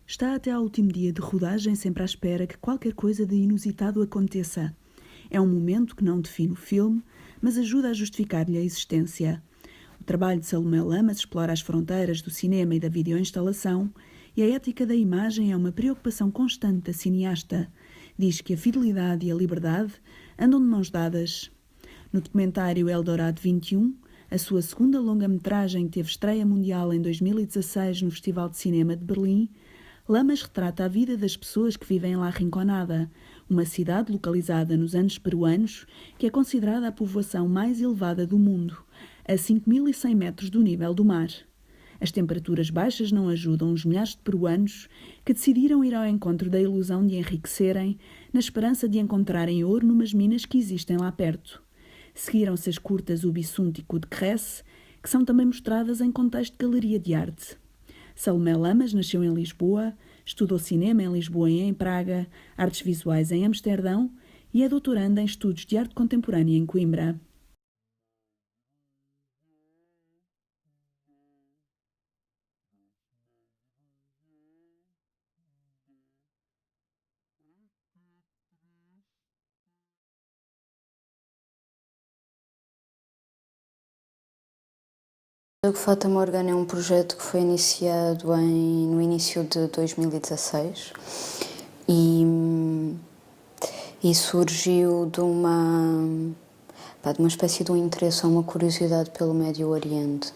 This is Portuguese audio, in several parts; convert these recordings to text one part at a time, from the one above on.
Está até ao último dia de rodagem sempre à espera que qualquer coisa de inusitado aconteça. É um momento que não define o filme, mas ajuda a justificar-lhe a existência. O trabalho de Salomé Lamas explora as fronteiras do cinema e da videoinstalação, e a ética da imagem é uma preocupação constante da cineasta. Diz que a fidelidade e a liberdade andam de mãos dadas. No documentário Eldorado 21, a sua segunda longa-metragem teve estreia mundial em 2016 no Festival de Cinema de Berlim, Lamas retrata a vida das pessoas que vivem em La Rinconada, uma cidade localizada nos Andes peruanos, que é considerada a povoação mais elevada do mundo, a 5.100 metros do nível do mar. As temperaturas baixas não ajudam os milhares de peruanos que decidiram ir ao encontro da ilusão de enriquecerem, na esperança de encontrarem ouro numas minas que existem lá perto. Seguiram-se as curtas Ubissunt e Coup de Grèce, que são também mostradas em contexto de galeria de arte. Salomé Lamas nasceu em Lisboa, estudou cinema em Lisboa e em Praga, artes visuais em Amsterdão e é doutoranda em estudos de arte contemporânea em Coimbra. O Fata Morgana é um projeto que foi iniciado no início de 2016 e surgiu de uma espécie de um interesse ou uma curiosidade pelo Médio Oriente.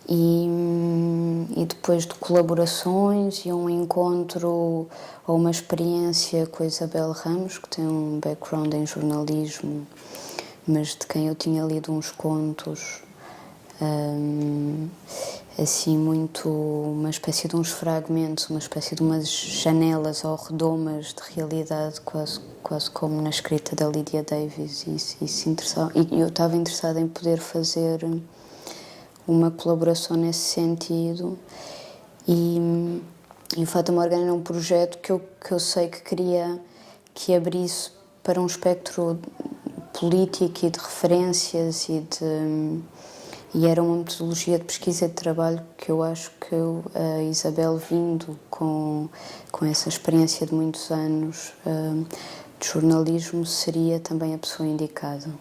E depois de colaborações e um encontro ou uma experiência com a Isabel Ramos, que tem um background em jornalismo, mas de quem eu tinha lido uns contos, assim muito, uma espécie de uns fragmentos, uma espécie de umas janelas ou redomas de realidade, quase como na escrita da Lydia Davis, e eu estava interessada em poder fazer uma colaboração nesse sentido, e o Fata Morgana era um projeto que eu sei que queria que abrisse para um espectro político e de referências e era uma metodologia de pesquisa e de trabalho que eu acho que a Isabel, vindo com essa experiência de muitos anos de jornalismo, seria também a pessoa indicada.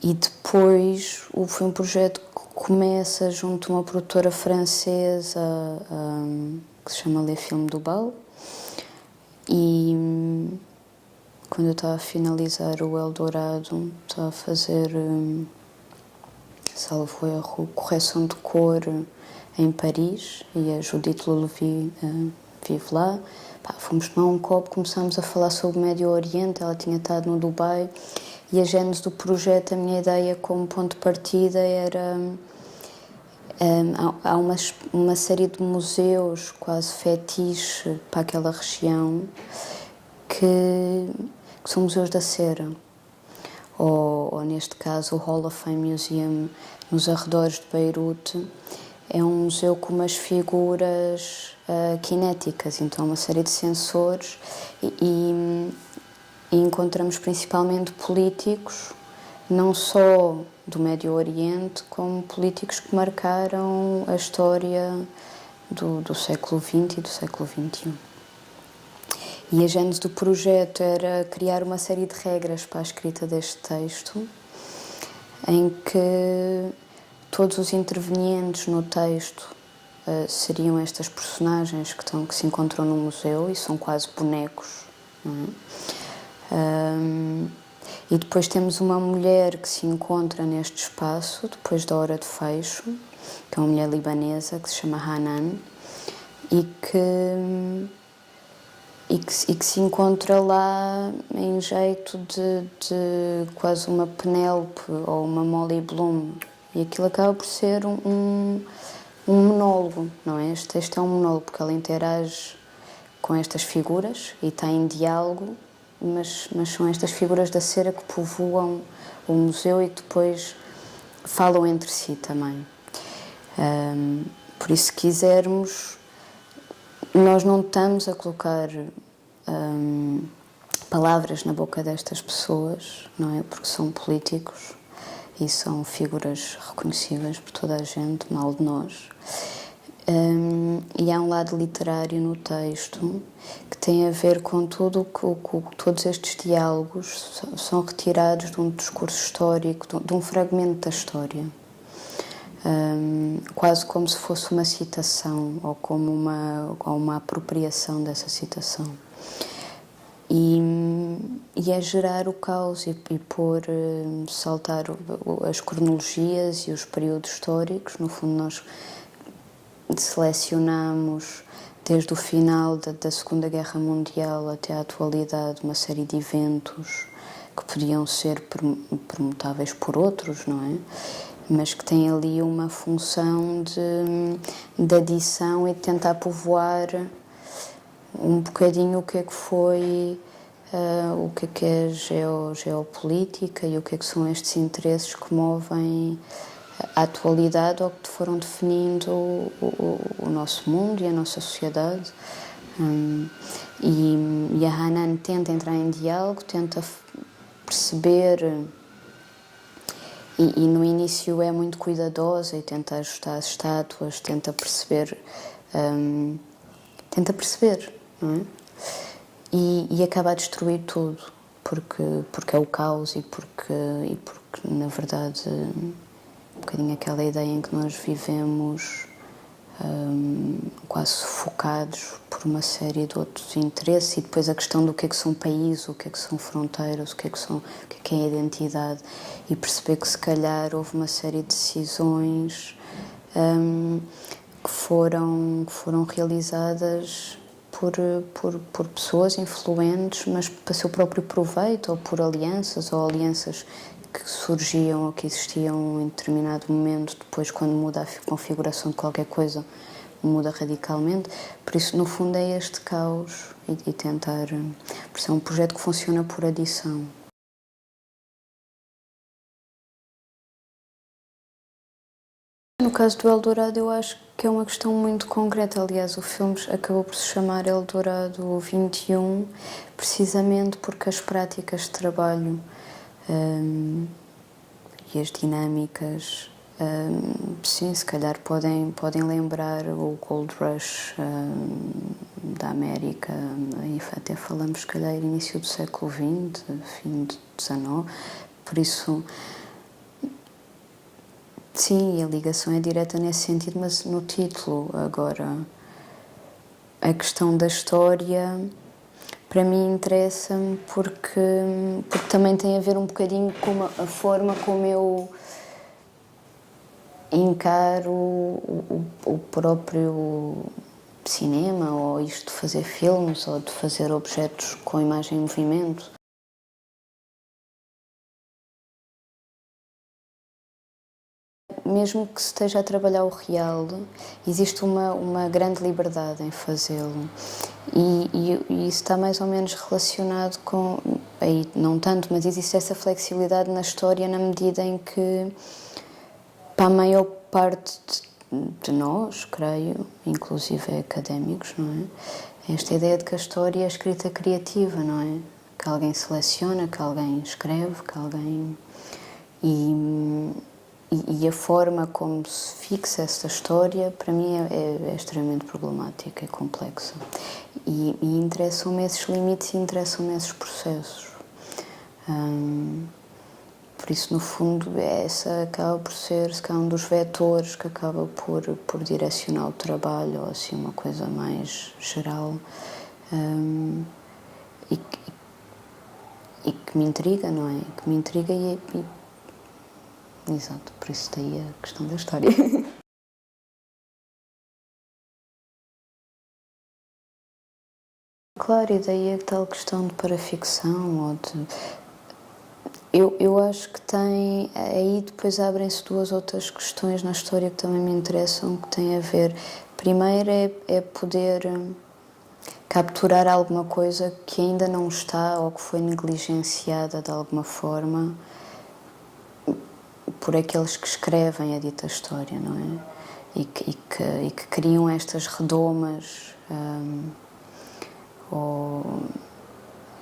E depois foi um projeto que começa junto a uma produtora francesa que se chama Le Film du Bal, e quando eu estava a finalizar o Eldorado, estava a fazer, salvo erro, correção de cor em Paris, e a Judith Lelevi vive lá. Fomos tomar um copo, começámos a falar sobre o Médio Oriente, ela tinha estado no Dubai, e a gênese do projeto, a minha ideia como ponto de partida era... há uma série de museus quase fetiche para aquela região que são museus da cera, ou neste caso o Hall of Fame Museum nos arredores de Beirute. É um museu com umas figuras cinéticas, então uma série de sensores, e encontramos principalmente políticos, não só do Médio Oriente, como políticos que marcaram a história do século XX e do século XXI. E a gênese do projeto era criar uma série de regras para a escrita deste texto, em que todos os intervenientes no texto seriam estas personagens que se encontram no museu e são quase bonecos, não é? E depois temos uma mulher que se encontra neste espaço depois da hora de fecho, que é uma mulher libanesa que se chama Hanan, e que se encontra lá em jeito de quase uma Penélope ou uma Molly Bloom, e aquilo acaba por ser um monólogo, não é? Este texto é um monólogo porque ela interage com estas figuras e está em diálogo, mas são estas figuras da cera que povoam o museu e que depois falam entre si também. Por isso, se quisermos, nós não estamos a colocar palavras na boca destas pessoas, não é? Porque são políticos, e são figuras reconhecíveis por toda a gente, mal de nós. E há um lado literário no texto que tem a ver com tudo todos estes diálogos são retirados de um discurso histórico, de um fragmento da história, quase como se fosse uma citação ou como uma apropriação dessa citação. E é gerar o caos e pôr, saltar as cronologias e os períodos históricos. No fundo, nós selecionamos desde o final da Segunda Guerra Mundial até à atualidade uma série de eventos que podiam ser permutáveis por outros, não é? Mas que têm ali uma função de adição e de tentar povoar um bocadinho o que é que foi, o que é geopolítica e o que é que são estes interesses que movem a atualidade ou que foram definindo o nosso mundo e a nossa sociedade. E a Hanan tenta entrar em diálogo, tenta perceber, e no início é muito cuidadosa e tenta ajustar as estátuas, tenta perceber, não é? E acaba a destruir tudo, porque é o caos e porque na verdade, um bocadinho aquela ideia em que nós vivemos quase sufocados por uma série de outros interesses, e depois a questão do que é que são países, o que é que são fronteiras, o que é a identidade, e perceber que se calhar houve uma série de decisões que foram realizadas por pessoas influentes, mas para seu próprio proveito, ou por alianças que surgiam ou que existiam em determinado momento. Depois, quando muda a configuração de qualquer coisa, muda radicalmente. Por isso, no fundo, é este caos e tentar... Por isso é um projeto que funciona por adição. No caso do Eldorado, eu acho que é uma questão muito concreta. Aliás, o filme acabou por se chamar Eldorado 21, precisamente porque as práticas de trabalho e as dinâmicas, sim, se calhar podem lembrar o Gold Rush da América, e até falamos, se calhar, início do século XX, fim do XIX, por isso... Sim, a ligação é direta nesse sentido, mas no título. Agora, a questão da história, para mim, interessa-me porque também tem a ver um bocadinho com a forma como eu encaro o próprio cinema, ou isto de fazer filmes, ou de fazer objetos com imagem em movimento. Mesmo que se esteja a trabalhar o real, existe uma grande liberdade em fazê-lo. E isso está mais ou menos relacionado com... Aí não tanto, mas existe essa flexibilidade na história na medida em que, para a maior parte de nós, creio, inclusive académicos, não é? Esta ideia de que a história é escrita criativa, não é? Que alguém seleciona, que alguém escreve, que alguém... E a forma como se fixa essa história, para mim, é extremamente problemática, é complexa. E interessam-me esses limites e interessam-me esses processos. Por isso, no fundo, essa acaba por ser, se calhar, um dos vetores que acaba por direcionar o trabalho, ou assim, uma coisa mais geral. E que me intriga, não é? Que me intriga Exato, por isso daí a questão da história. Claro, e daí a tal questão de paraficção, ou de... Eu acho que tem... Aí depois abrem-se duas outras questões na história que também me interessam, que têm a ver... Primeiro é poder capturar alguma coisa que ainda não está, ou que foi negligenciada de alguma forma, por aqueles que escrevem a dita história, não é? E que criam estas redomas,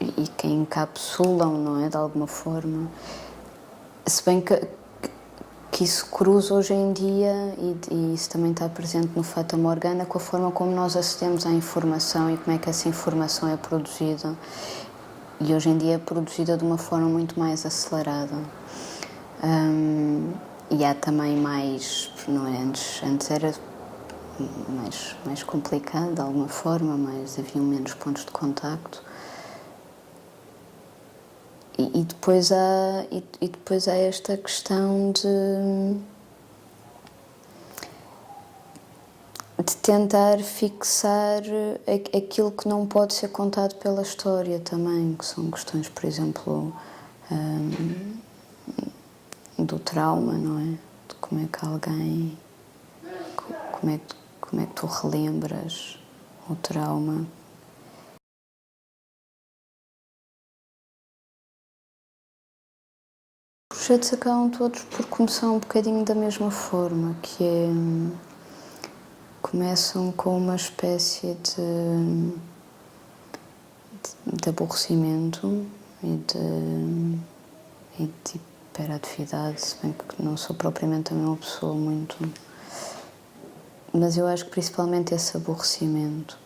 e que encapsulam, não é? De alguma forma. Se bem que porque isso cruza hoje em dia e isso também está presente no Fata Morgana com a forma como nós acedemos à informação e como é que essa informação é produzida. E hoje em dia é produzida de uma forma muito mais acelerada. E há também mais, não é? Antes era mais complicado de alguma forma, mas haviam menos pontos de contacto. E depois há esta questão de tentar fixar aquilo que não pode ser contado pela história também, que são questões, por exemplo, do trauma, não é? De como é que alguém... Como é que tu relembras o trauma? Os projetos acabam todos por começar um bocadinho da mesma forma, que é... Começam com uma espécie de aborrecimento e de hiperatividade, se bem que não sou propriamente também uma pessoa muito... Mas eu acho que principalmente esse aborrecimento.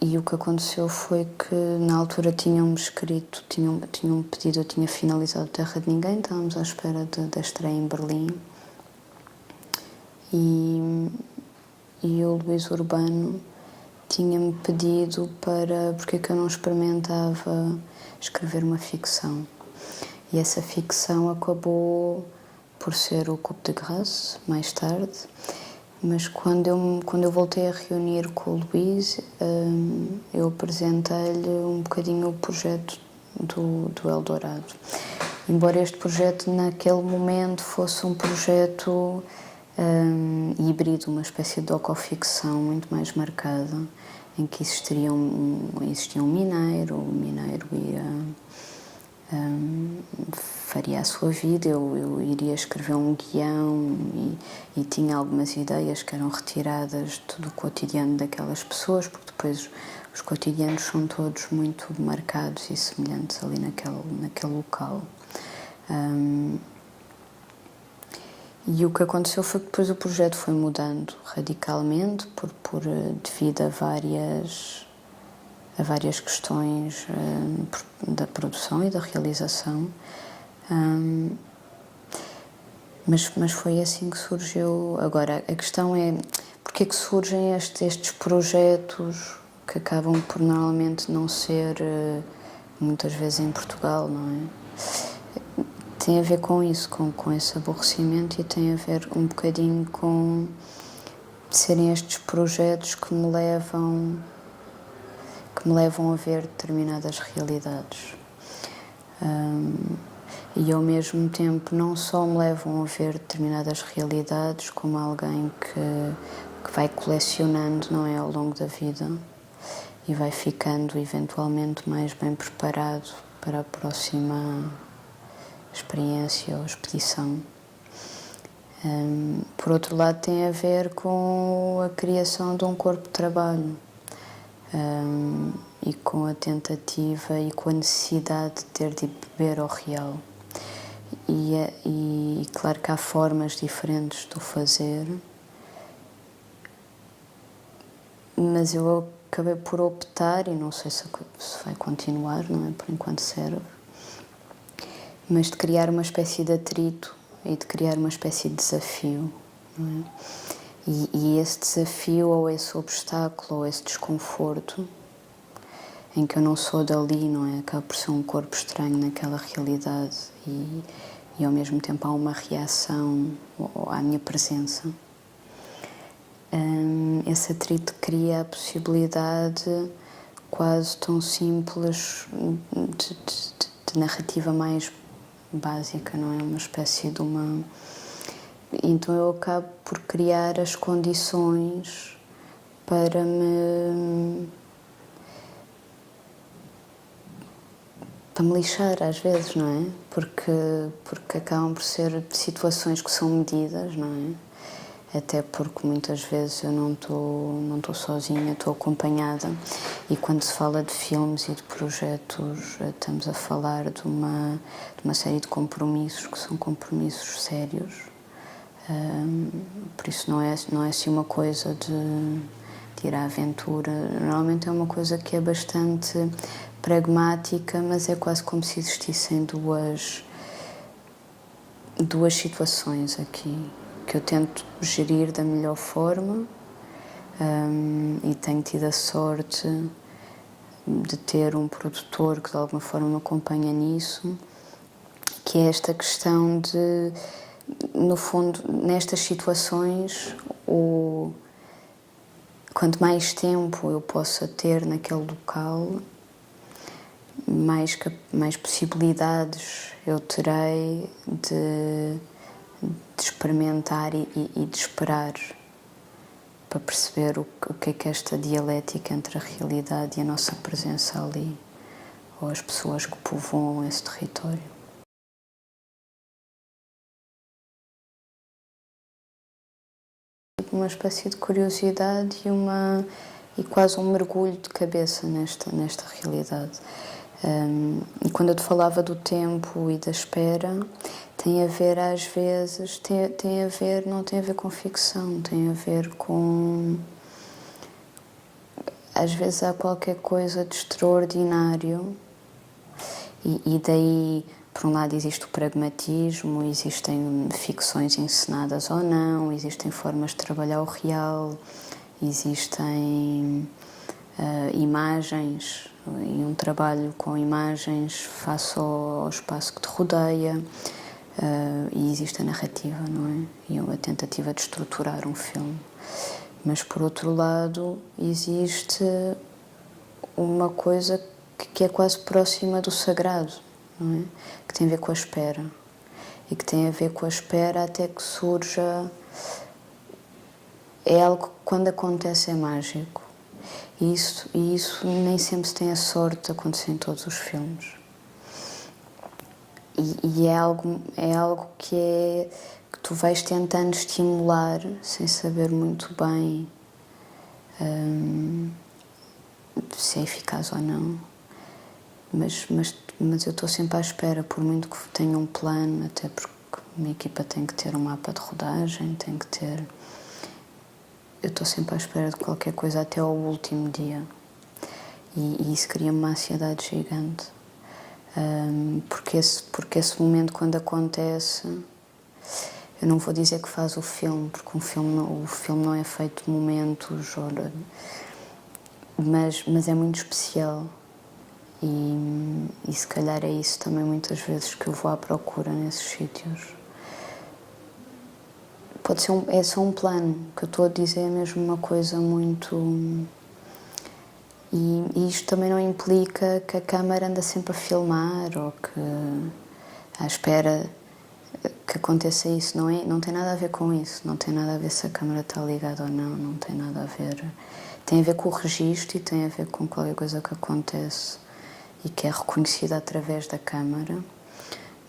E o que aconteceu foi que na altura tinham-me escrito, tinham pedido, eu tinha finalizado Terra de Ninguém, estávamos à espera da estreia em Berlim. E o Luís Urbano tinha-me pedido porque é que eu não experimentava escrever uma ficção. E essa ficção acabou por ser o Coup de Grâce, mais tarde. Mas quando eu voltei a reunir com o Luís, eu apresentei-lhe um bocadinho o projeto do Eldorado. Embora este projeto, naquele momento, fosse um projeto híbrido, uma espécie de docoficção muito mais marcada, em que existia um mineiro, o mineiro faria a sua vida, eu iria escrever um guião e tinha algumas ideias que eram retiradas do cotidiano daquelas pessoas, porque depois os cotidianos são todos muito marcados e semelhantes ali naquele local. E o que aconteceu foi que depois o projeto foi mudando radicalmente devido a várias questões da produção e da realização. Mas foi assim que surgiu. Agora, a questão é porque é que surgem estes projetos que acabam por normalmente não ser, muitas vezes em Portugal, não é? Tem a ver com isso, com esse aborrecimento, e tem a ver um bocadinho com serem estes projetos que me levam a ver determinadas realidades. E ao mesmo tempo não só me levam a ver determinadas realidades, como alguém que vai colecionando, não é, ao longo da vida, e vai ficando eventualmente mais bem preparado para a próxima experiência ou expedição. Por outro lado, tem a ver com a criação de um corpo de trabalho, e com a tentativa e com a necessidade de ter de beber ao real. E claro que há formas diferentes de o fazer, mas eu acabei por optar, e não sei se vai continuar, não é, por enquanto serve, mas de criar uma espécie de atrito e de criar uma espécie de desafio, não é? E esse desafio, ou esse obstáculo, ou esse desconforto, em que eu não sou dali, não é? Acaba por ser um corpo estranho naquela realidade e ao mesmo tempo há uma reação à minha presença. Esse atrito cria a possibilidade quase tão simples de narrativa mais básica, não é? Uma espécie de uma... Então eu acabo por criar as condições para me lixar às vezes, não é? Porque acabam por ser situações que são medidas, não é? até porque muitas vezes eu não estou sozinha, estou acompanhada, e quando se fala de filmes e de projetos estamos a falar de uma série de compromissos que são compromissos sérios, por isso não é assim uma coisa de ir à aventura. Normalmente é uma coisa que é bastante pragmática, mas é quase como se existissem duas situações aqui, que eu tento gerir da melhor forma, e tenho tido a sorte de ter um produtor que de alguma forma me acompanha nisso, que é esta questão de, no fundo, nestas situações, quanto mais tempo eu possa ter naquele local, mais possibilidades eu terei de experimentar e de esperar para perceber o que é que esta dialética entre a realidade e a nossa presença ali, ou as pessoas que povoam esse território. Uma espécie de curiosidade e quase um mergulho de cabeça nesta realidade. E quando eu te falava do tempo e da espera, tem a ver às vezes, não tem a ver com ficção, tem a ver com... Às vezes há qualquer coisa de extraordinário e daí, por um lado, existe o pragmatismo, existem ficções encenadas ou não, existem formas de trabalhar o real, existem imagens e um trabalho com imagens face ao espaço que te rodeia, e existe a narrativa, não é? E a tentativa de estruturar um filme. Mas, por outro lado, existe uma coisa que é quase próxima do sagrado, não é? Que tem a ver com a espera. E que tem a ver com a espera até que surja... É algo que, quando acontece, é mágico. E isso nem sempre se tem a sorte de acontecer em todos os filmes. E é algo que tu vais tentando estimular sem saber muito bem se é eficaz ou não. Mas eu estou sempre à espera, por muito que tenha um plano, até porque a minha equipa tem que ter um mapa de rodagem, tem que ter... Eu estou sempre à espera de qualquer coisa até ao último dia. E isso cria-me uma ansiedade gigante. Porque esse momento, quando acontece, eu não vou dizer que faz o filme, porque o filme não é feito de momentos, mas é muito especial. E se calhar é isso também muitas vezes que eu vou à procura nesses sítios. Pode ser é só um plano, que eu estou a dizer é mesmo uma coisa muito... E isto também não implica que a câmara anda sempre a filmar ou que à espera que aconteça isso. Não tem nada a ver com isso. Não tem nada a ver se a câmara está ligada ou não. Não tem nada a ver. Tem a ver com o registro e tem a ver com qualquer coisa que acontece e que é reconhecida através da câmara,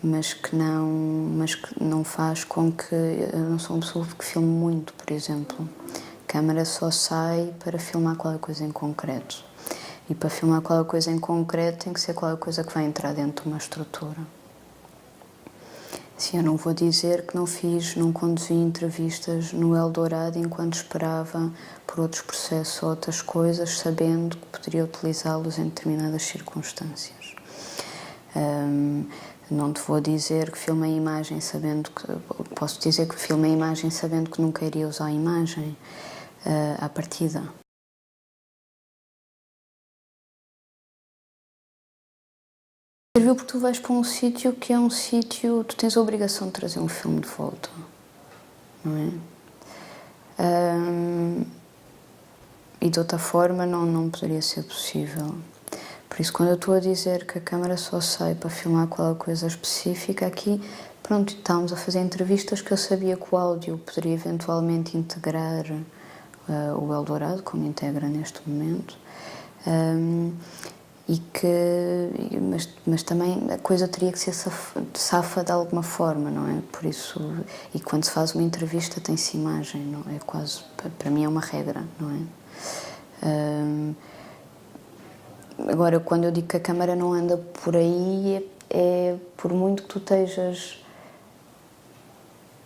mas que não faz com que... Eu não sou uma pessoa que filme muito, por exemplo. A câmara só sai para filmar qualquer coisa em concreto. E para filmar qualquer coisa em concreto tem que ser qualquer coisa que vai entrar dentro de uma estrutura. Sim, eu não vou dizer que não conduzi entrevistas no Eldorado enquanto esperava por outros processos ou outras coisas, sabendo que poderia utilizá-los em determinadas circunstâncias. Não te vou dizer que filmei a imagem sabendo que... Posso dizer que filmei a imagem sabendo que nunca iria usar a imagem à partida. Serviu porque tu vais para um sítio que é um sítio... Tu tens a obrigação de trazer um filme de volta, não é? E de outra forma não poderia ser possível. Por isso, quando eu estou a dizer que a câmara só sai para filmar qualquer coisa específica, aqui, pronto, estávamos a fazer entrevistas que eu sabia que o áudio poderia eventualmente integrar o Eldorado, como integra neste momento. mas também a coisa teria que ser safa de alguma forma, não é? Por isso, e quando se faz uma entrevista tem-se imagem, não é? Quase, para mim é uma regra, não é? Agora, quando eu digo que a câmara não anda por aí, é por muito que tu estejas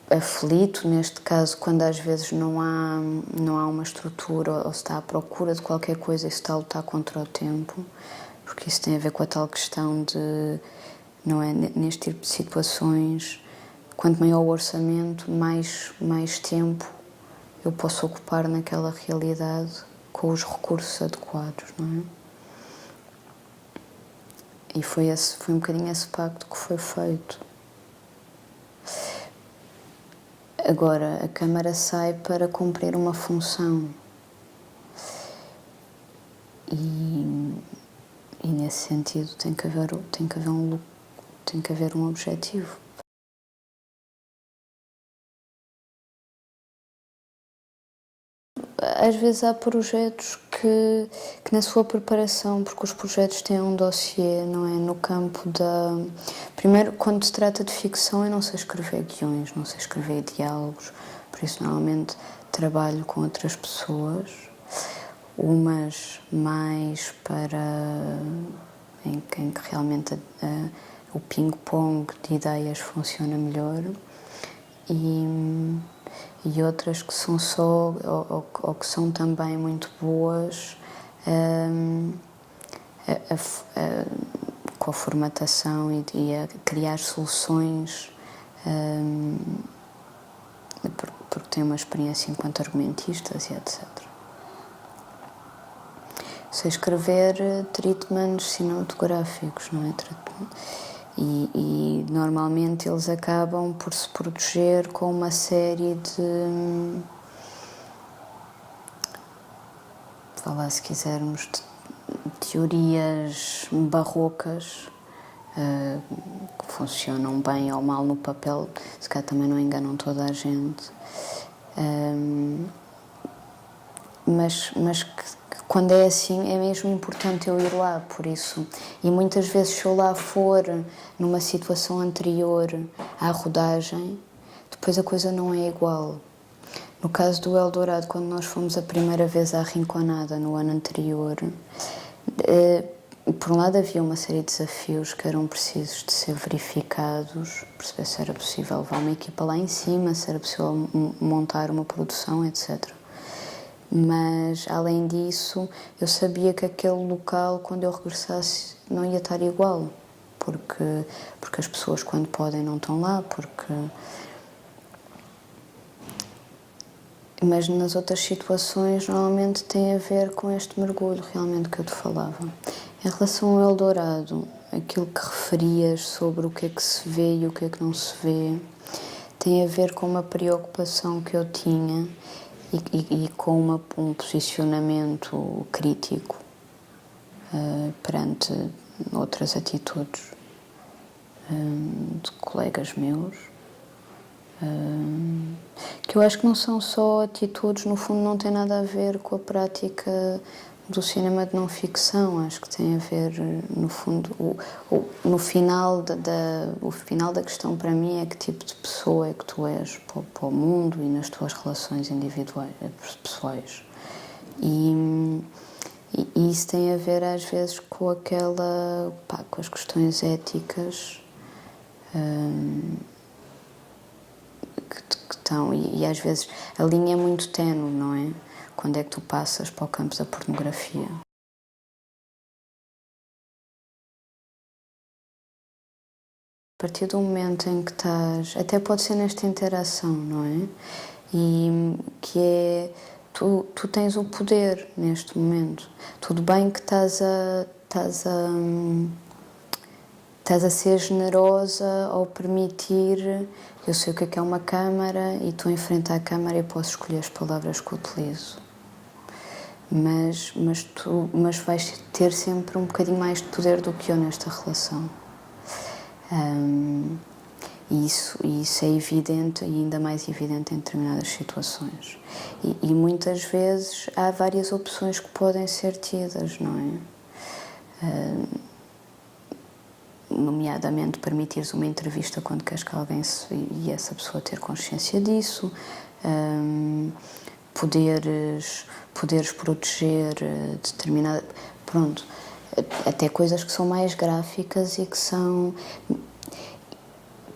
aflito, neste caso, quando às vezes não há uma estrutura ou se está à procura de qualquer coisa e se está a lutar contra o tempo, porque isso tem a ver com a tal questão de, não é, neste tipo de situações, quanto maior o orçamento, mais tempo eu posso ocupar naquela realidade com os recursos adequados, não é? E foi um bocadinho esse pacto que foi feito. Agora, a câmara sai para cumprir uma função. E nesse sentido tem que haver um objetivo. Às vezes há projetos que na sua preparação, porque os projetos têm um dossiê, não é? No campo da... Primeiro, quando se trata de ficção, eu não sei escrever guiões, não sei escrever diálogos, por isso normalmente trabalho com outras pessoas, umas mais em que realmente o ping-pong de ideias funciona melhor e outras que são só, ou que são também muito boas com a formatação e a criar soluções, porque têm uma experiência enquanto argumentistas e etc. Sei escrever treatments cinematográficos, não é? E normalmente eles acabam por se proteger com uma série de, se quisermos, de teorias barrocas que funcionam bem ou mal no papel, se calhar também não enganam toda a gente, mas que quando é assim é mesmo importante eu ir lá, por isso. E muitas vezes se eu lá for numa situação anterior à rodagem, depois a coisa não é igual. No caso do Eldorado, quando nós fomos a primeira vez à Rinconada no ano anterior, por um lado havia uma série de desafios que eram precisos de ser verificados, perceber se era possível levar uma equipa lá em cima, se era possível montar uma produção, etc. Mas, além disso, eu sabia que aquele local, quando eu regressasse, não ia estar igual. Porque as pessoas, quando podem, não estão lá, Mas nas outras situações, normalmente tem a ver com este mergulho, realmente, que eu te falava. Em relação ao Eldorado, aquilo que referias sobre o que é que se vê e o que é que não se vê, tem a ver com uma preocupação que eu tinha e com um posicionamento crítico perante outras atitudes de colegas meus, que eu acho que não são só atitudes, no fundo não tem nada a ver com a prática do cinema de não ficção, acho que tem a ver, no fundo, no final o final da questão para mim é que tipo de pessoa é que tu és para o mundo e nas tuas relações individuais, pessoais. E isso tem a ver às vezes com com as questões éticas que estão, e às vezes a linha é muito ténue, não é? Quando é que tu passas para o campo da pornografia? A partir do momento em que estás, até pode ser nesta interação, não é? E que é, tu tens o poder neste momento. Tudo bem que estás a ser generosa ao permitir, eu sei o que é uma câmara e estou em frente à câmara e posso escolher as palavras que utilizo. Mas vais ter sempre um bocadinho mais de poder do que eu nesta relação. E isso é evidente, e ainda mais evidente em determinadas situações. E muitas vezes há várias opções que podem ser tidas, não é? nomeadamente permitires uma entrevista quando queres que alguém e essa pessoa ter consciência disso, poderes proteger determinada... Pronto, até coisas que são mais gráficas e que são...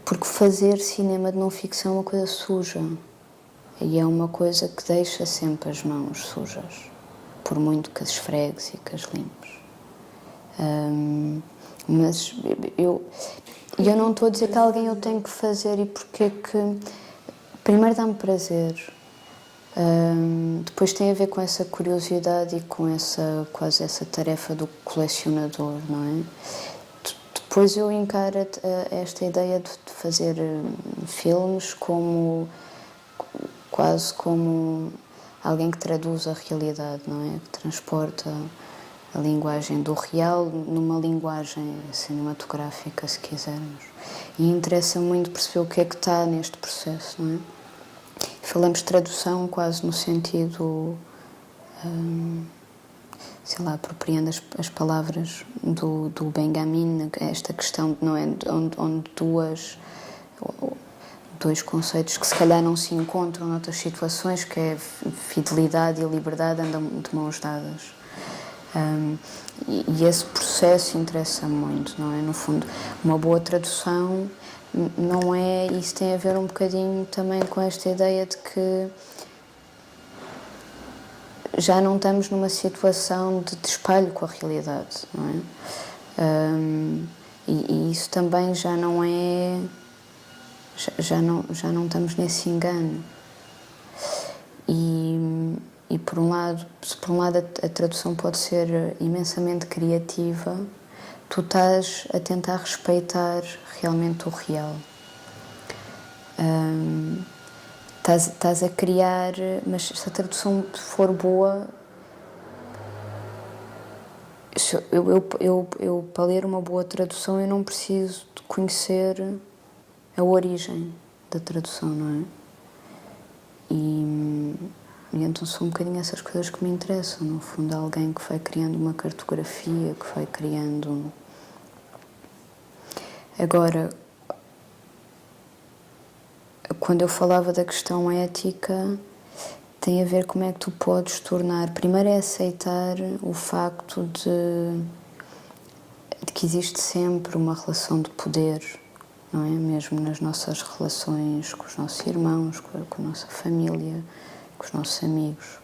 Porque fazer cinema de não ficção é uma coisa suja e é uma coisa que deixa sempre as mãos sujas, por muito que as esfregues e que as limpes. Mas eu não estou a dizer que alguém eu tenho que fazer e porque que... Primeiro dá-me prazer, depois tem a ver com essa curiosidade e com quase essa tarefa do colecionador, não é? Depois eu encaro esta ideia de fazer filmes quase como alguém que traduz a realidade, não é? Que transporta a linguagem do real numa linguagem cinematográfica, se quisermos. E interessa muito perceber o que é que está neste processo, não é? Falamos de tradução quase no sentido, sei lá, apropriando as palavras do Benjamin, esta questão, não é? Onde dois conceitos que se calhar não se encontram noutras situações, que é fidelidade e liberdade, andam de mãos dadas. E esse processo interessa muito, não é? No fundo, uma boa tradução não é... Isso tem a ver um bocadinho também com esta ideia de que já não estamos numa situação de espelho com a realidade, não é? E isso também já não é... Já não estamos nesse engano. E por um lado, se por um lado a tradução pode ser imensamente criativa, tu estás a tentar respeitar realmente o real. Estás a criar, mas se a tradução for boa, eu para ler uma boa tradução eu não preciso de conhecer a origem da tradução, não é? E então são um bocadinho essas coisas que me interessam, no fundo, alguém que vai criando uma cartografia, que vai criando... Agora, quando eu falava da questão ética, tem a ver como é que tu podes tornar... Primeiro é aceitar o facto de que existe sempre uma relação de poder, não é? Mesmo nas nossas relações com os nossos irmãos, com a nossa família, com os nossos amigos.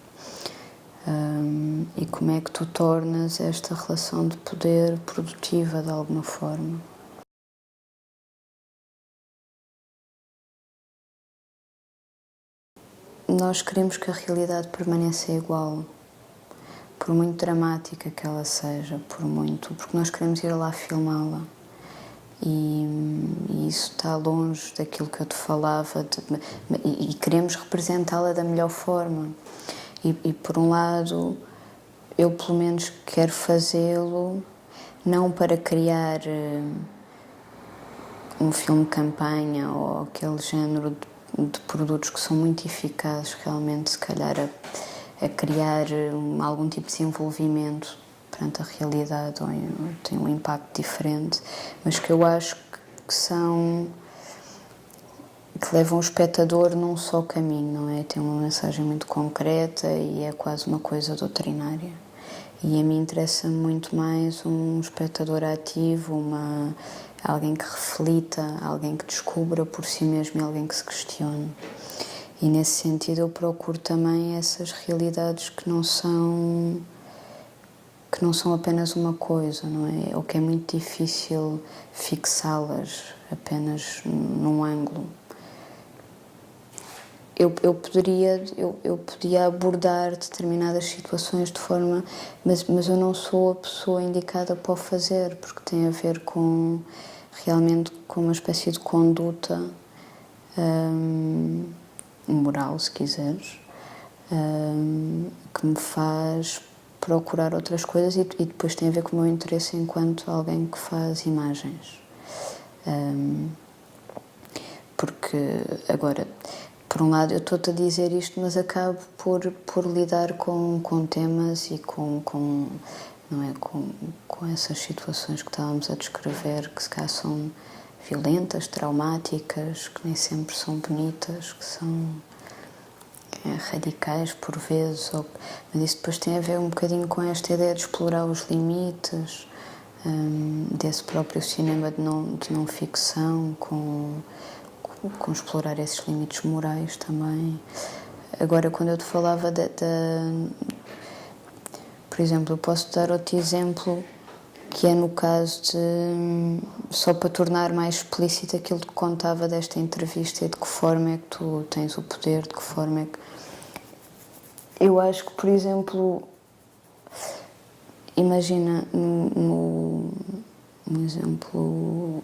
E como é que tu tornas esta relação de poder produtiva de alguma forma? Nós queremos que a realidade permaneça igual, por muito dramática que ela seja, porque nós queremos ir lá filmá-la. E isso está longe daquilo que eu te falava, e queremos representá-la da melhor forma. E por um lado, eu pelo menos quero fazê-lo, não para criar um filme campanha ou aquele género de produtos que são muito eficazes realmente, se calhar a criar algum tipo de desenvolvimento perante a realidade, ou tem um impacto diferente, mas que eu acho que levam o espectador num só caminho, não é? Tem uma mensagem muito concreta e é quase uma coisa doutrinária. E a mim interessa muito mais um espectador ativo, alguém que reflita, alguém que descubra por si mesmo e alguém que se questione. E nesse sentido eu procuro também essas realidades que não são apenas uma coisa, não é? Ou que é muito difícil fixá-las apenas num ângulo. Eu podia abordar determinadas situações de forma... Mas eu não sou a pessoa indicada para o fazer, porque tem a ver realmente com uma espécie de conduta moral, se quiseres, que me faz procurar outras coisas e depois tem a ver com o meu interesse enquanto alguém que faz imagens. Porque, agora, por um lado eu estou-te a dizer isto, mas acabo por lidar com temas e com não é? Com essas situações que estávamos a descrever, que se calhar são violentas, traumáticas, que nem sempre são bonitas, que são radicais por vezes, mas isso depois tem a ver um bocadinho com esta ideia de explorar os limites desse próprio cinema de não ficção, com explorar esses limites morais também. Agora, quando eu te falava por exemplo, eu posso dar outro exemplo, que é no caso de, só para tornar mais explícito aquilo que contava desta entrevista e de que forma é que tu tens o poder, de que forma é que... Eu acho que, por exemplo, imagina no exemplo,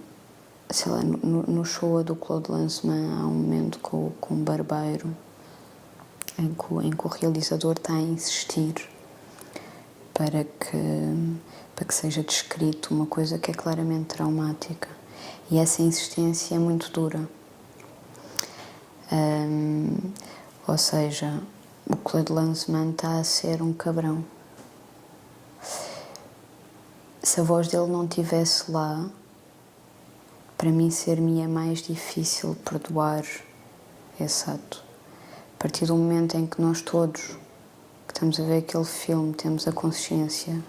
sei lá, no show do Claude Lanzmann há um momento com o barbeiro em que o realizador está a insistir para que seja descrito uma coisa que é claramente traumática. E essa insistência é muito dura. Ou seja, o Claude Lanzmann está a ser um cabrão. Se a voz dele não estivesse lá, para mim ser-me mais difícil perdoar esse ato. A partir do momento em que nós todos que estamos a ver aquele filme temos a consciência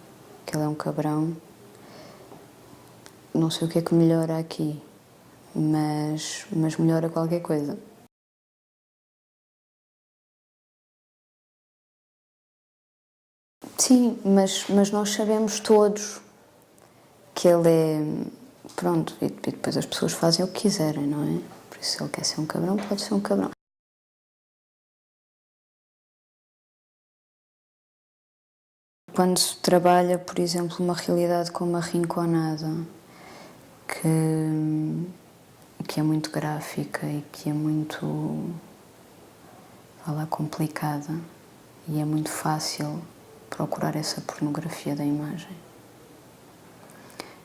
que ele é um cabrão, não sei o que é que melhora aqui, mas melhora qualquer coisa. Sim, mas nós sabemos todos que ele é... Pronto, e depois as pessoas fazem o que quiserem, não é? Por isso, se ele quer ser um cabrão, pode ser um cabrão. Quando se trabalha, por exemplo, uma realidade como a Rinconada, que é muito gráfica e que é muito, vá lá, complicada, e é muito fácil procurar essa pornografia da imagem.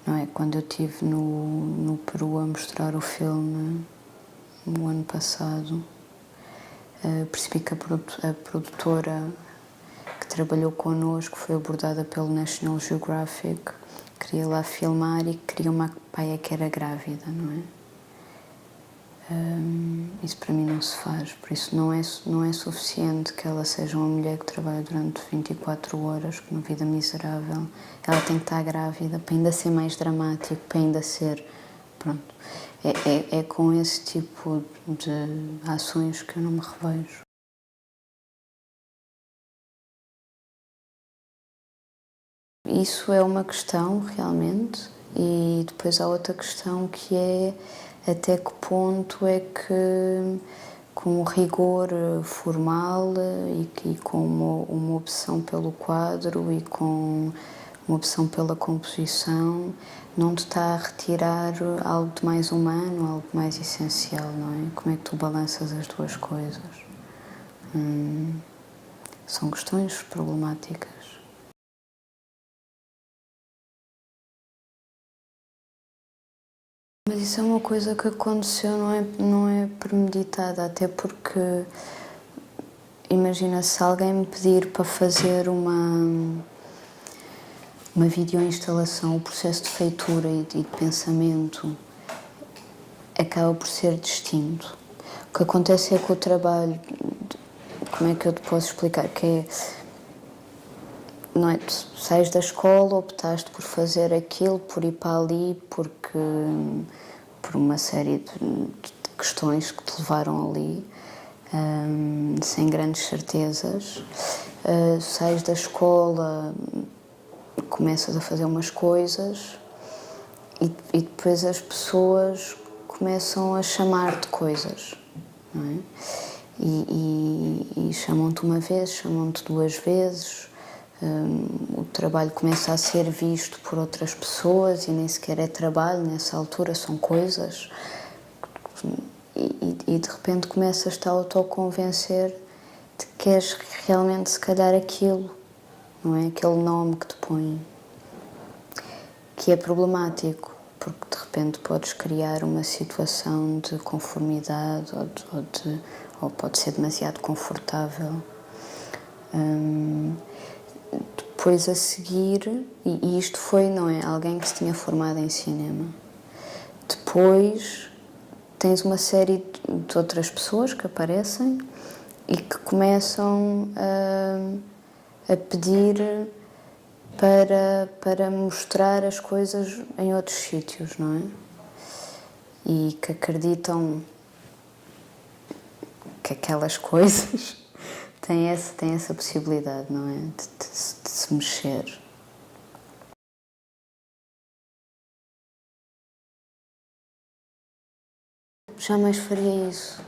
Não é? Quando eu estive no Peru a mostrar o filme no ano passado, percebi que a produtora que trabalhou connosco foi abordada pelo National Geographic, queria lá filmar e queria uma paia que era grávida, não é? Isso para mim não se faz, por isso não é suficiente que ela seja uma mulher que trabalha durante 24 horas, com uma vida miserável. Ela tem que estar grávida para ainda ser mais dramático, para ainda ser... Pronto. É com esse tipo de ações que eu não me revejo. Isso é uma questão, realmente, e depois há outra questão que é até que ponto é que, com o rigor formal e com uma opção pelo quadro e com uma opção pela composição, não te está a retirar algo de mais humano, algo mais essencial, não é? Como é que tu balanças as duas coisas? São questões problemáticas. Mas isso é uma coisa que aconteceu, não é premeditada, até porque, imagina, se alguém me pedir para fazer uma videoinstalação, o processo de feitura e de pensamento acaba por ser distinto. O que acontece é que o trabalho, como é que eu te posso explicar, que é... Não é? Tu sais da escola, optaste por fazer aquilo, por ir para ali, por uma série de questões que te levaram ali, sem grandes certezas. Sais da escola, começas a fazer umas coisas e depois as pessoas começam a chamar-te coisas, não é? E chamam-te uma vez, chamam-te duas vezes. O trabalho começa a ser visto por outras pessoas e nem sequer é trabalho nessa altura, são coisas, e de repente começas-te a autoconvencer de que és realmente se calhar aquilo, não é? Aquele nome que te põe, que é problemático, porque de repente podes criar uma situação de conformidade ou pode ser demasiado confortável. depois a seguir, e isto foi, não é, alguém que se tinha formado em cinema. Depois tens uma série de outras pessoas que aparecem e que começam a pedir para mostrar as coisas em outros sítios, não é? E que acreditam que aquelas coisas têm essa possibilidade, não é? De se mexer. Jamais faria isso.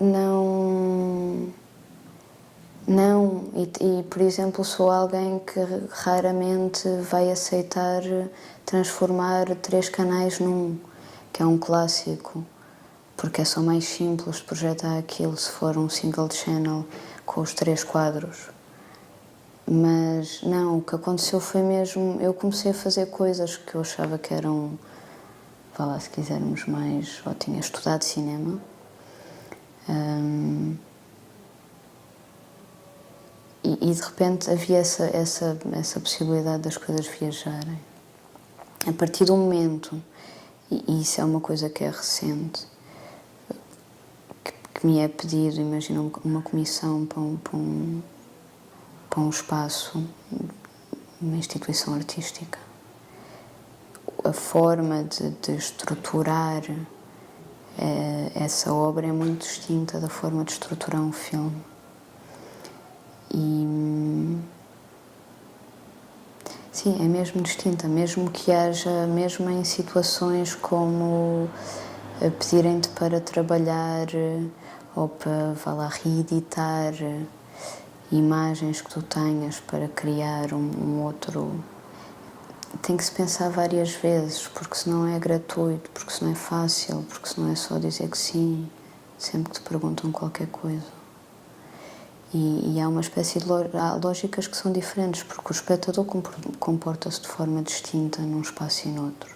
Não, e por exemplo sou alguém que raramente vai aceitar transformar 3 canais num, que é um clássico, porque é só mais simples projetar aquilo se for um single channel com os 3 quadros. Mas não, o que aconteceu foi mesmo, eu comecei a fazer coisas que eu achava que eram, vá lá se quisermos mais, ou tinha estudado cinema. E de repente havia essa possibilidade das coisas viajarem. A partir do momento, e isso é uma coisa que é recente, que me é pedido, imagina uma comissão para um espaço, uma instituição artística. A forma de estruturar essa obra é muito distinta da forma de estruturar um filme. E sim, é mesmo distinta, mesmo que haja, mesmo em situações como pedirem-te para trabalhar ou para, vá lá, reeditar imagens que tu tenhas para criar um outro. Tem que se pensar várias vezes, porque senão é gratuito, porque senão é fácil, porque senão é só dizer que sim, sempre que te perguntam qualquer coisa. E há uma espécie de lógicas que são diferentes, porque o espectador comporta-se de forma distinta num espaço e noutro.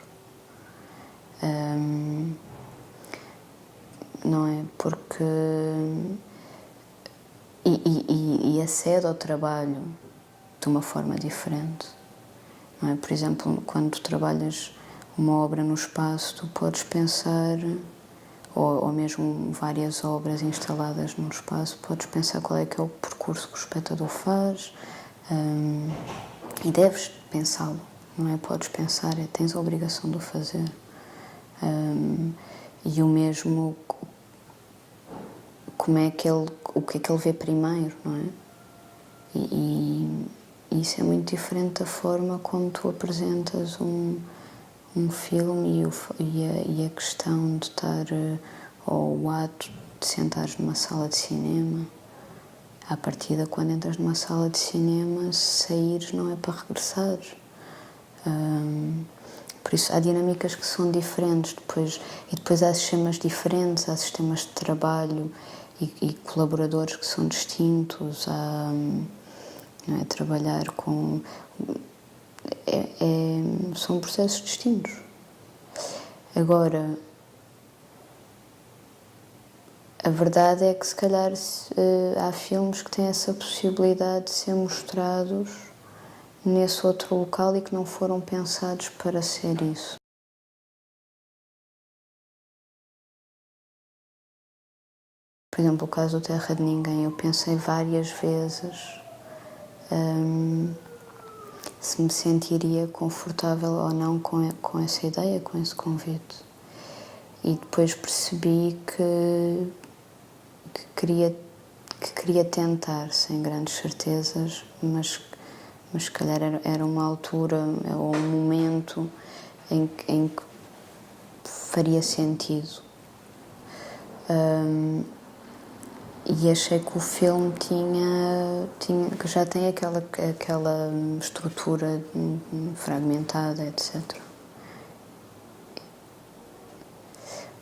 Não é? Porque. E acede ao trabalho de uma forma diferente. Não é? Por exemplo, quando tu trabalhas uma obra no espaço, tu podes pensar, ou mesmo várias obras instaladas num espaço, podes pensar qual é que é o percurso que o espectador faz, e deves pensá-lo, não é? Podes pensar, tens a obrigação de o fazer. E o mesmo, o que é que ele vê primeiro, não é? E isso é muito diferente da forma como tu apresentas um filme e a questão de estar, ou o ato de sentares numa sala de cinema. À partida, quando entras numa sala de cinema, se saíres não é para regressares. Por isso há dinâmicas que são diferentes, e depois há sistemas diferentes, há sistemas de trabalho e colaboradores que são distintos, não é? Trabalhar com... são processos distintos. Agora, a verdade é que se calhar há filmes que têm essa possibilidade de ser mostrados nesse outro local e que não foram pensados para ser isso. Por exemplo, o caso do Terra de Ninguém, eu pensei várias vezes se me sentiria confortável ou não com essa ideia, com esse convite. E depois percebi que queria tentar, sem grandes certezas, mas se calhar era uma altura ou um momento em que faria sentido. E achei que o filme que já tem aquela estrutura fragmentada, etc.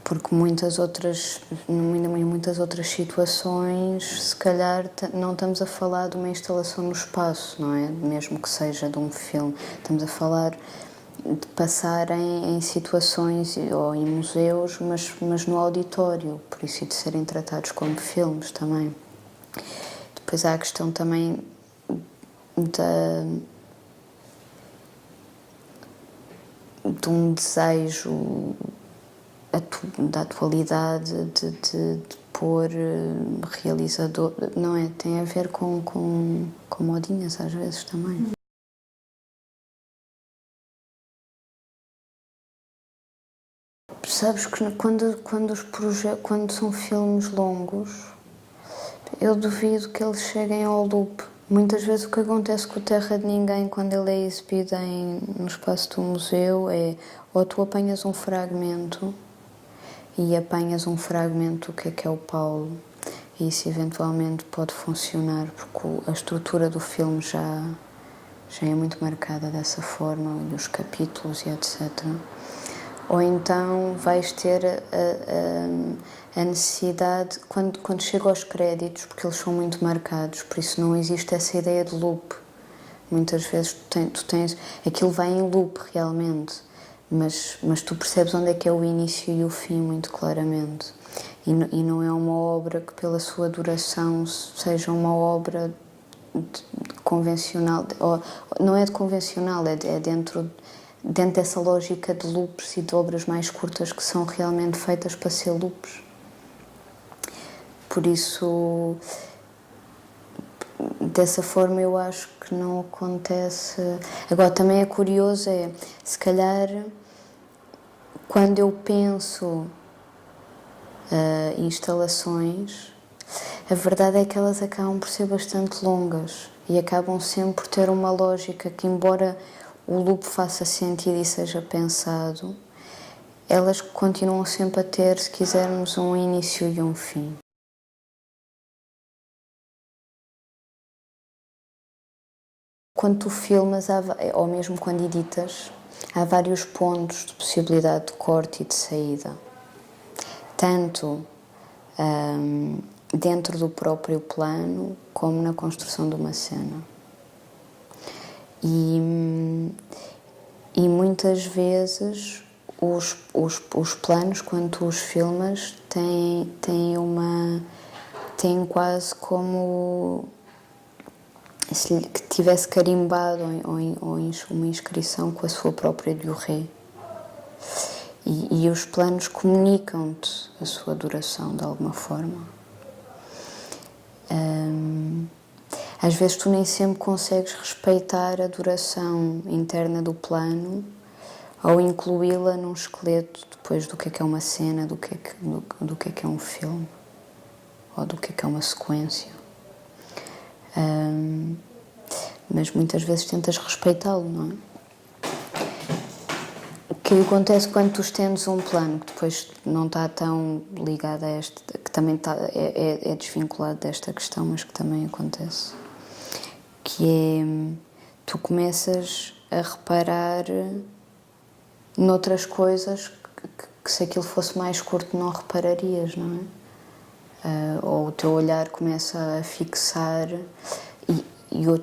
Porque em muitas outras situações, se calhar não estamos a falar de uma instalação no espaço, não é? Mesmo que seja de um filme, estamos a falar de passar em situações ou em museus, mas no auditório, por isso de serem tratados como filmes também. Depois há a questão também de um desejo da atualidade de pôr realizador, não é? Tem a ver com modinhas às vezes também. Sabes que quando são filmes longos, eu duvido que eles cheguem ao loop. Muitas vezes o que acontece com o Terra de Ninguém, quando ele é exibido no espaço do museu, é ou tu apanhas um fragmento e apanhas um fragmento do que é o Paulo, e isso eventualmente pode funcionar porque a estrutura do filme já é muito marcada dessa forma, e os capítulos e etc. Ou então vais ter a necessidade, quando chega aos créditos, porque eles são muito marcados, por isso não existe essa ideia de loop. Muitas vezes tu tens aquilo vai em loop realmente, mas tu percebes onde é que é o início e o fim muito claramente. E não é uma obra que pela sua duração seja uma obra convencional, não é de convencional, é dentro dessa lógica de loops e de obras mais curtas que são realmente feitas para ser loops. Por isso, dessa forma eu acho que não acontece. Agora também é curioso, se calhar quando eu penso instalações, a verdade é que elas acabam por ser bastante longas e acabam sempre por ter uma lógica que, embora o loop faça sentido e seja pensado, elas continuam sempre a ter, se quisermos, um início e um fim. Quando tu filmas, ou mesmo quando editas, há vários pontos de possibilidade de corte e de saída. Tanto dentro do próprio plano, como na construção de uma cena. E muitas vezes os planos, quando tu os filmas, têm quase como se que tivesse carimbado ou uma inscrição com a sua própria durée. E os planos comunicam-te a sua duração de alguma forma. Às vezes tu nem sempre consegues respeitar a duração interna do plano ao incluí-la num esqueleto depois do que é uma cena, do que é um filme ou do que é uma sequência. Mas muitas vezes tentas respeitá-lo, não é? O que acontece quando tu estendes um plano que depois não está tão ligado a este, que também é desvinculado desta questão, mas que também acontece, que é tu começas a reparar noutras coisas que se aquilo fosse mais curto não repararias, não é? Ou o teu olhar começa a fixar e o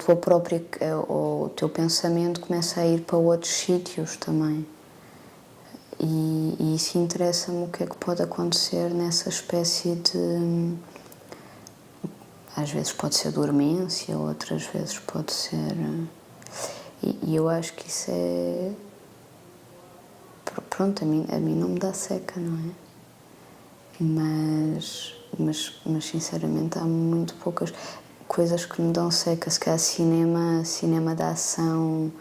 teu pensamento começa a ir para outros sítios também. E isso interessa-me, o que é que pode acontecer nessa espécie de... Às vezes pode ser dormência, outras vezes pode ser... E eu acho que isso é... Pronto, a mim não me dá seca, não é? Mas sinceramente há muito poucas coisas que me dão seca. Se calhar cinema de ação,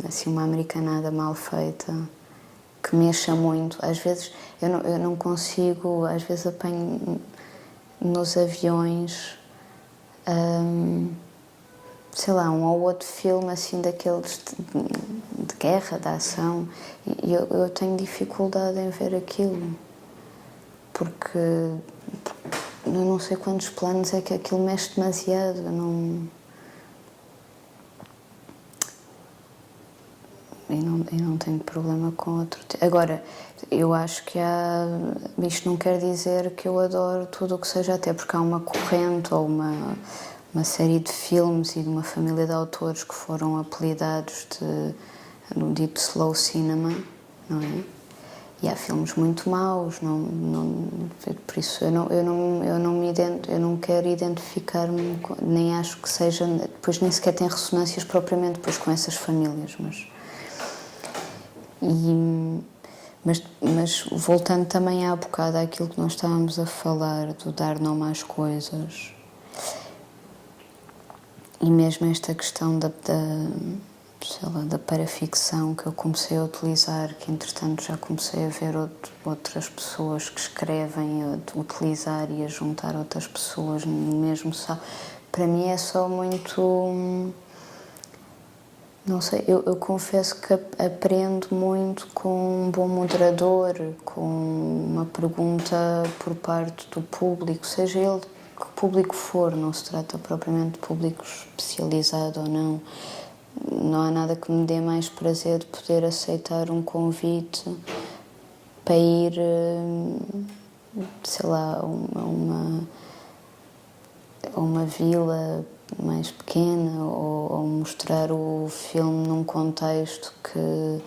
assim uma americanada mal feita, que mexa muito. Às vezes eu não consigo, às vezes apanho nos aviões, sei lá, um ou outro filme assim daqueles de guerra, de ação, e eu tenho dificuldade em ver aquilo, porque eu não sei quantos planos é que aquilo mexe demasiado, eu não tenho problema com outro. Agora, eu acho que isto não quer dizer que eu adoro tudo o que seja, até porque há uma corrente ou uma série de filmes e de uma família de autores que foram apelidados no dito slow cinema, não é? E há filmes muito maus, por isso eu não quero identificar-me, nem acho que seja, depois nem sequer tem ressonâncias propriamente depois com essas famílias, Mas voltando também há bocado àquilo que nós estávamos a falar, do dar nome às coisas, e mesmo esta questão da paraficção que eu comecei a utilizar, que entretanto já comecei a ver outras pessoas que escrevem, a utilizar e a juntar outras pessoas no mesmo só. Para mim é só muito... Não sei, eu confesso que aprendo muito com um bom moderador, com uma pergunta por parte do público, seja ele que público for, não se trata propriamente de público especializado ou não. Não há nada que me dê mais prazer de poder aceitar um convite para ir, sei lá, a uma vila mais pequena, ou mostrar o filme num contexto que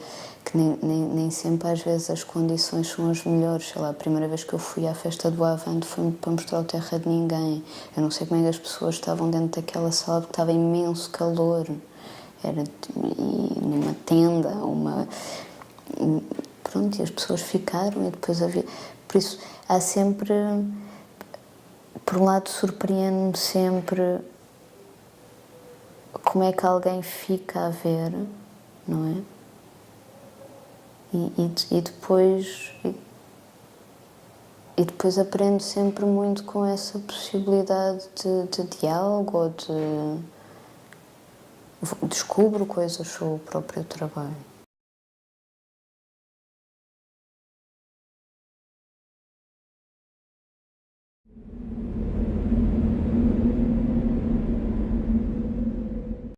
nem sempre às vezes as condições são as melhores. Sei lá, a primeira vez que eu fui à festa do Avante foi para mostrar o Terra de Ninguém. Eu não sei como é que as pessoas estavam dentro daquela sala, porque estava imenso calor. Era numa tenda, pronto, e as pessoas ficaram, e depois havia... Por isso, há sempre... Por um lado, surpreende-me sempre como é que alguém fica a ver, não é? E depois aprendo sempre muito com essa possibilidade de diálogo, ou descubro coisas sobre o próprio trabalho.